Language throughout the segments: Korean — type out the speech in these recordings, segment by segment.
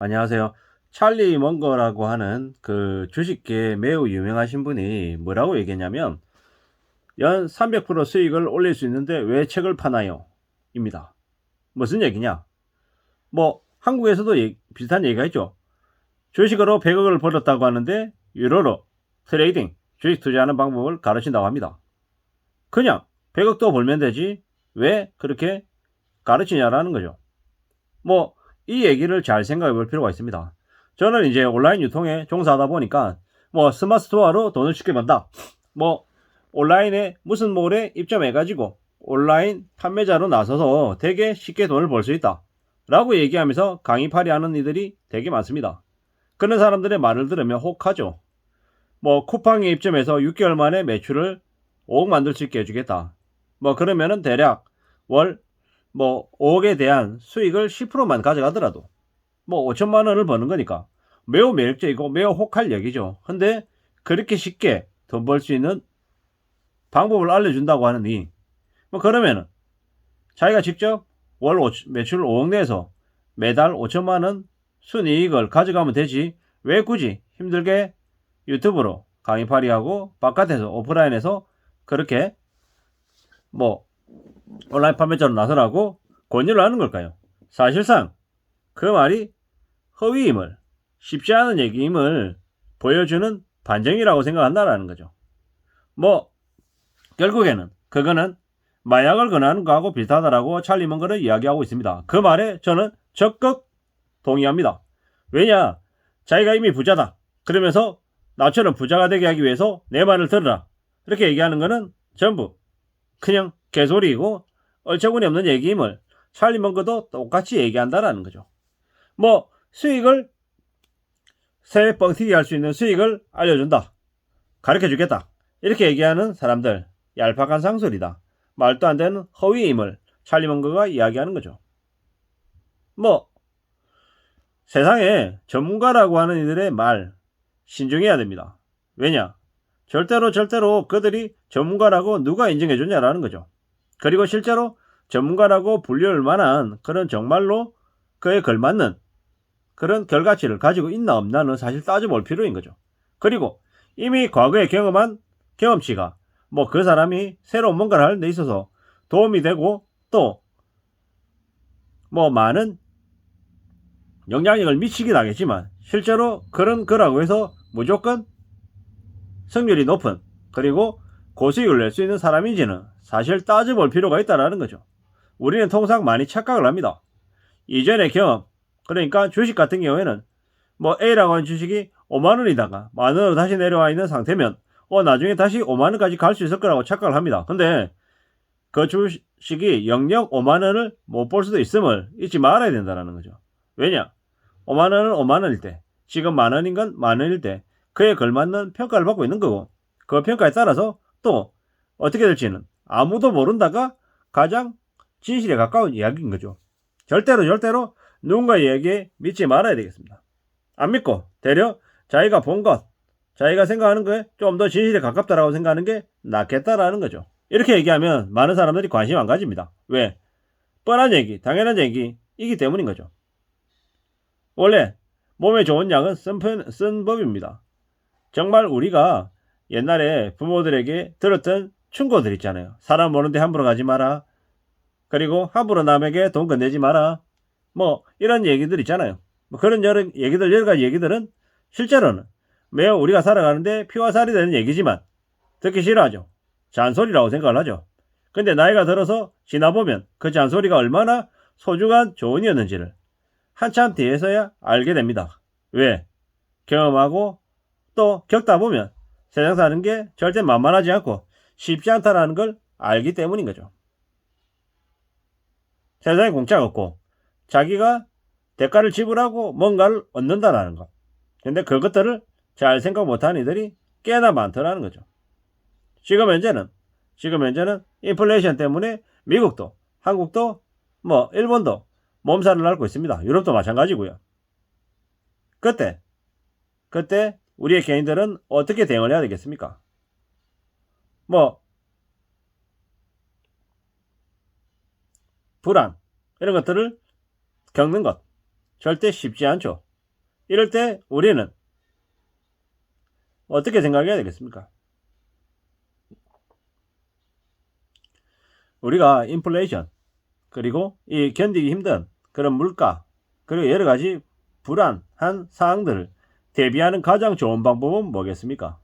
안녕하세요. 찰리 먼거라고 하는 그 주식계 매우 유명하신 분이 뭐라고 얘기했냐면 연 300% 수익을 올릴 수 있는데 왜 책을 파나요? 입니다. 무슨 얘기냐? 뭐 한국에서도 비슷한 얘기가 있죠. 주식으로 100억을 벌었다고 하는데 유로로 트레이딩, 주식 투자하는 방법을 가르친다고 합니다. 그냥 100억도 벌면 되지 왜 그렇게 가르치냐라는 거죠. 뭐 이 얘기를 잘 생각해 볼 필요가 있습니다. 저는 이제 온라인 유통에 종사하다 보니까 뭐 스마트 스토어로 돈을 쉽게 번다. 뭐 온라인에 무슨 몰에 입점해 가지고 온라인 판매자로 나서서 되게 쉽게 돈을 벌 수 있다. 라고 얘기하면서 강의팔이 하는 이들이 되게 많습니다. 그런 사람들의 말을 들으면 혹하죠. 뭐 쿠팡에 입점해서 6개월 만에 매출을 5억 만들 수 있게 해주겠다. 뭐 그러면은 대략 월 뭐 5억에 대한 수익을 10%만 가져가더라도 뭐 5천만 원을 버는 거니까 매우 매력적이고 매우 혹할 얘기죠. 근데 그렇게 쉽게 돈 벌 수 있는 방법을 알려준다고 하느니 뭐 그러면은 자기가 직접 월 매출 5억 내에서 매달 5천만 원 순이익을 가져가면 되지 왜 굳이 힘들게 유튜브로 강의팔이하고 바깥에서 오프라인에서 그렇게 뭐 온라인 판매자로 나서라고 권유를 하는 걸까요? 사실상 그 말이 허위임을, 쉽지 않은 얘기임을 보여주는 반증이라고 생각한다라는 거죠. 뭐 결국에는 그거는 마약을 권하는 거하고 비슷하다라고 찰리 먼거는 이야기하고 있습니다. 그 말에 저는 적극 동의합니다. 왜냐? 자기가 이미 부자다. 그러면서 나처럼 부자가 되게 하기 위해서 내 말을 들으라. 이렇게 얘기하는 거는 전부 그냥 개소리이고 얼처구니 없는 얘기임을 찰리 먼거도 똑같이 얘기한다라는 거죠. 뭐 수익을 새 뻥튀기 할 수 있는 수익을 알려준다. 가르쳐 주겠다. 이렇게 얘기하는 사람들 얄팍한 상술이다. 말도 안 되는 허위임을 찰리 먼거가 이야기하는 거죠. 뭐 세상에 전문가라고 하는 이들의 말 신중해야 됩니다. 왜냐? 절대로 그들이 전문가라고 누가 인정해 줬냐라는 거죠. 그리고 실제로 전문가라고 불릴 만한 그런 정말로 그에 걸맞는 그런 결과치를 가지고 있나 없나는 사실 따져볼 필요인 거죠. 그리고 이미 과거에 경험한 경험치가 뭐 그 사람이 새로운 뭔가를 하는 데 있어서 도움이 되고 또 뭐 많은 영향력을 미치긴 하겠지만 실제로 그런 거라고 해서 무조건 승률이 높은 그리고 고수익을 낼 수 있는 사람인지는 사실 따져볼 필요가 있다는 거죠. 우리는 통상 많이 착각을 합니다. 이전의 경험, 그러니까 주식 같은 경우에는 뭐 A라고 하는 주식이 5만원이다가 만원으로 다시 내려와 있는 상태면 나중에 다시 5만원까지 갈 수 있을 거라고 착각을 합니다. 근데 그 주식이 영영 5만원을 못 볼 수도 있음을 잊지 말아야 된다는 거죠. 왜냐? 5만원은 5만원일 때, 지금 만원인 건 만원일 때 그에 걸맞는 평가를 받고 있는 거고 그 평가에 따라서 또 어떻게 될지는 아무도 모른다가 가장 진실에 가까운 이야기인 거죠. 절대로 누군가의 얘기에 믿지 말아야 되겠습니다. 안 믿고 되려 자기가 본 것, 자기가 생각하는 거에 좀 더 진실에 가깝다라고 생각하는 게 낫겠다라는 거죠. 이렇게 얘기하면 많은 사람들이 관심 안 가집니다. 왜? 뻔한 얘기, 당연한 얘기이기 때문인 거죠. 원래 몸에 좋은 약은 쓴 법입니다. 정말 우리가 옛날에 부모들에게 들었던 충고들 있잖아요. 사람 모르는데 함부로 가지 마라. 그리고 함부로 남에게 돈 건네지 마라. 뭐 이런 얘기들 있잖아요. 뭐 그런 여러 가지 얘기들은 실제로는 매우 우리가 살아가는데 피와 살이 되는 얘기지만 듣기 싫어하죠. 잔소리라고 생각을 하죠. 근데 나이가 들어서 지나보면 그 잔소리가 얼마나 소중한 조언이었는지를 한참 뒤에서야 알게 됩니다. 왜? 경험하고 또 겪다 보면 세상 사는 게 절대 만만하지 않고 쉽지 않다라는 걸 알기 때문인 거죠. 세상에 공짜가 없고 자기가 대가를 지불하고 뭔가를 얻는다라는 것. 근데 그것들을 잘 생각 못하는 이들이 꽤나 많더라는 거죠. 지금 현재는 인플레이션 때문에 미국도 한국도 뭐 일본도 몸살을 앓고 있습니다. 유럽도 마찬가지고요. 그때 우리의 개인들은 어떻게 대응을 해야 되겠습니까? 뭐 불안 이런 것들을 겪는 것 절대 쉽지 않죠. 이럴 때 우리는 어떻게 생각해야 되겠습니까? 우리가 인플레이션, 그리고 이 견디기 힘든 그런 물가, 그리고 여러 가지 불안한 사항들을 대비하는 가장 좋은 방법은 뭐겠습니까?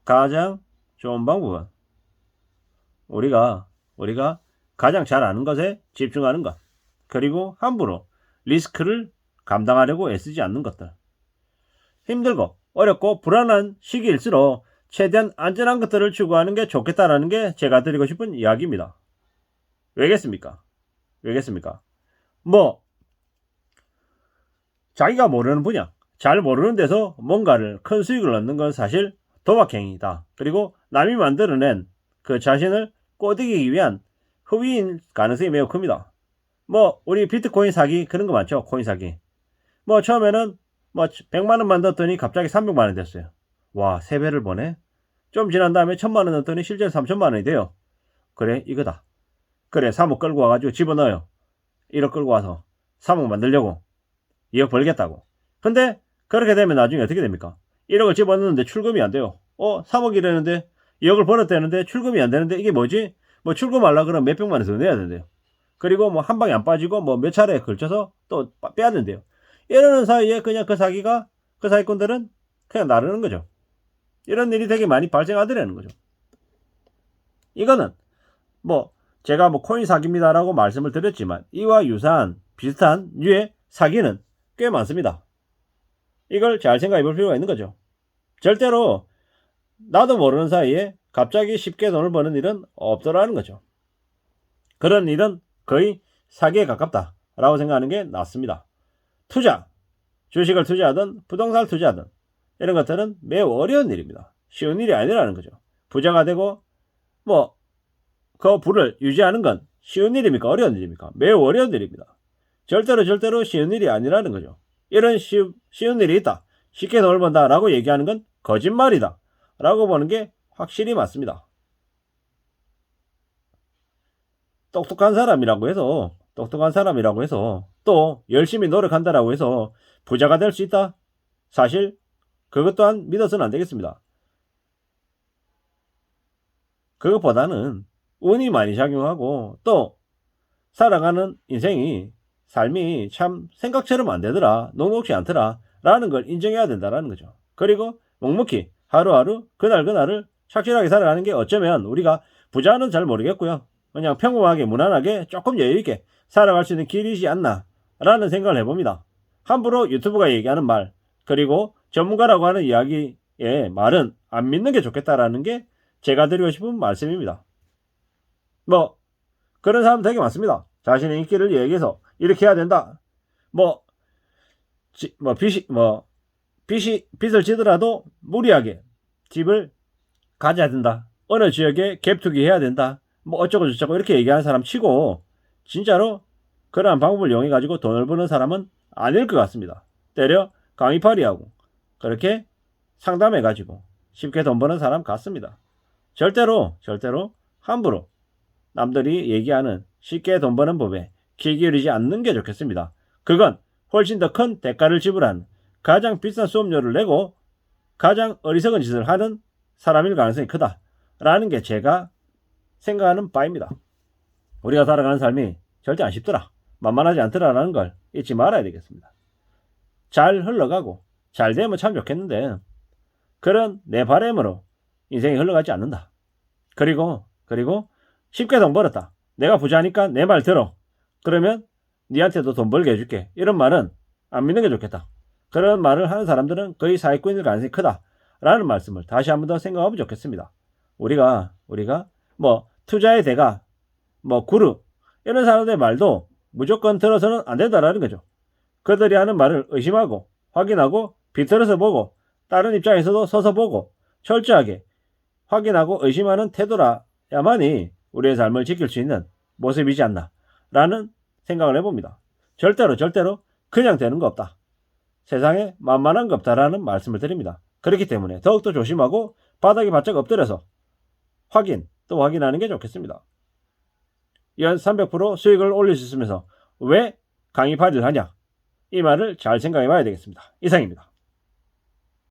가장 좋은 방법은 우리가 가장 잘 아는 것에 집중하는 것, 그리고 함부로 리스크를 감당하려고 애쓰지 않는 것들. 힘들고 어렵고 불안한 시기일수록 최대한 안전한 것들을 추구하는 게 좋겠다라는 게 제가 드리고 싶은 이야기입니다. 왜겠습니까? 뭐 자기가 모르는 분야, 잘 모르는 데서 뭔가를 큰 수익을 얻는 건 사실 도박행위다. 그리고 남이 만들어낸 그 자신을 꼬드기기 위한 후위인 가능성이 매우 큽니다. 뭐 우리 비트코인 사기 그런 거 많죠. 코인 사기. 뭐 처음에는 뭐 100만원 넣었더니 갑자기 300만원 됐어요. 와, 3배를 보네. 좀 지난 다음에 1000만원 넣었더니 실제로 3000만원이 돼요. 그래, 이거다. 그래, 3억 끌고 와가지고 집어넣어요. 1억 끌고 와서 3억 만들려고 2억 벌겠다고. 근데 그렇게 되면 나중에 어떻게 됩니까? 1억을 집어넣는데 출금이 안 돼요. 3억이라는데 2억을 벌었다는데 출금이 안 되는데 이게 뭐지? 뭐 출금하려고 그러면 몇백만 원 더 내야 된대요. 그리고 뭐 한 방에 안 빠지고 뭐 몇 차례에 걸쳐서 또 빼야 된대요. 이러는 사이에 그냥 그 사기꾼들은 그냥 나르는 거죠. 이런 일이 되게 많이 발생하더라는 거죠. 이거는 뭐 제가 뭐 코인 사기입니다라고 말씀을 드렸지만 이와 유사한 비슷한 류의 사기는 꽤 많습니다. 이걸 잘 생각해 볼 필요가 있는 거죠. 절대로 나도 모르는 사이에 갑자기 쉽게 돈을 버는 일은 없더라는 거죠. 그런 일은 거의 사기에 가깝다라고 생각하는 게 낫습니다. 투자, 주식을 투자하든 부동산을 투자하든 이런 것들은 매우 어려운 일입니다. 쉬운 일이 아니라는 거죠. 부자가 되고 뭐 그 부를 유지하는 건 쉬운 일입니까? 어려운 일입니까? 매우 어려운 일입니다. 절대로 쉬운 일이 아니라는 거죠. 이런 쉬운 일이 있다. 쉽게 돈을 번다 라고 얘기하는 건 거짓말이다 라고 보는 게 확실히 맞습니다. 똑똑한 사람이라고 해서 또 열심히 노력한다라고 해서 부자가 될 수 있다? 사실 그것 또한 믿어서는 안 되겠습니다. 그것보다는 운이 많이 작용하고 또 살아가는 삶이 참 생각처럼 안 되더라, 녹록지 않더라 라는 걸 인정해야 된다라는 거죠. 그리고 묵묵히 하루하루 그날을 착실하게 살아가는 게 어쩌면 우리가 부자는 잘 모르겠고요, 그냥 평범하게 무난하게 조금 여유있게 살아갈 수 있는 길이지 않나 라는 생각을 해봅니다. 함부로 유튜브가 얘기하는 말, 그리고 전문가라고 하는 이야기의 말은 안 믿는 게 좋겠다라는 게 제가 드리고 싶은 말씀입니다. 뭐 그런 사람 되게 많습니다. 자신의 인기를 얘기해서 이렇게 해야 된다. 빚을 지더라도 무리하게 집을 가져야 된다. 어느 지역에 갭투기 해야 된다. 뭐 어쩌고 저쩌고 이렇게 얘기하는 사람 치고 진짜로 그러한 방법을 이용해 가지고 돈을 버는 사람은 아닐 것 같습니다. 때려 강의파리하고 그렇게 상담해 가지고 쉽게 돈 버는 사람 같습니다. 절대로 함부로 남들이 얘기하는 쉽게 돈 버는 법에 귀 기울이지 않는 게 좋겠습니다. 그건 훨씬 더 큰 대가를 지불한 가장 비싼 수업료를 내고 가장 어리석은 짓을 하는 사람일 가능성이 크다라는 게 제가 생각하는 바입니다. 우리가 살아가는 삶이 절대 안 쉽더라, 만만하지 않더라라는 걸 잊지 말아야 되겠습니다. 잘 흘러가고 잘 되면 참 좋겠는데 그런 내 바람으로 인생이 흘러가지 않는다. 그리고 쉽게 돈 벌었다, 내가 부자니까 내 말 들어, 그러면 니한테도 돈 벌게 해줄게, 이런 말은 안 믿는 게 좋겠다. 그런 말을 하는 사람들은 거의 사기꾼일 가능성이 크다 라는 말씀을 다시 한번 더 생각하면 좋겠습니다. 우리가 뭐 투자의 대가, 뭐 구루 이런 사람들의 말도 무조건 들어서는 안 된다라는 거죠. 그들이 하는 말을 의심하고 확인하고 비틀어서 보고 다른 입장에서도 서서 보고 철저하게 확인하고 의심하는 태도라야만이 우리의 삶을 지킬 수 있는 모습이지 않나 라는 생각을 해봅니다. 절대로 그냥 되는 거 없다, 세상에 만만한 거 없다라는 말씀을 드립니다. 그렇기 때문에 더욱더 조심하고 바닥에 바짝 엎드려서 확인하는 게 좋겠습니다. 연 300% 수익을 올릴 수 있으면서 왜 강의파리를 하냐? 이 말을 잘 생각해 봐야 되겠습니다. 이상입니다.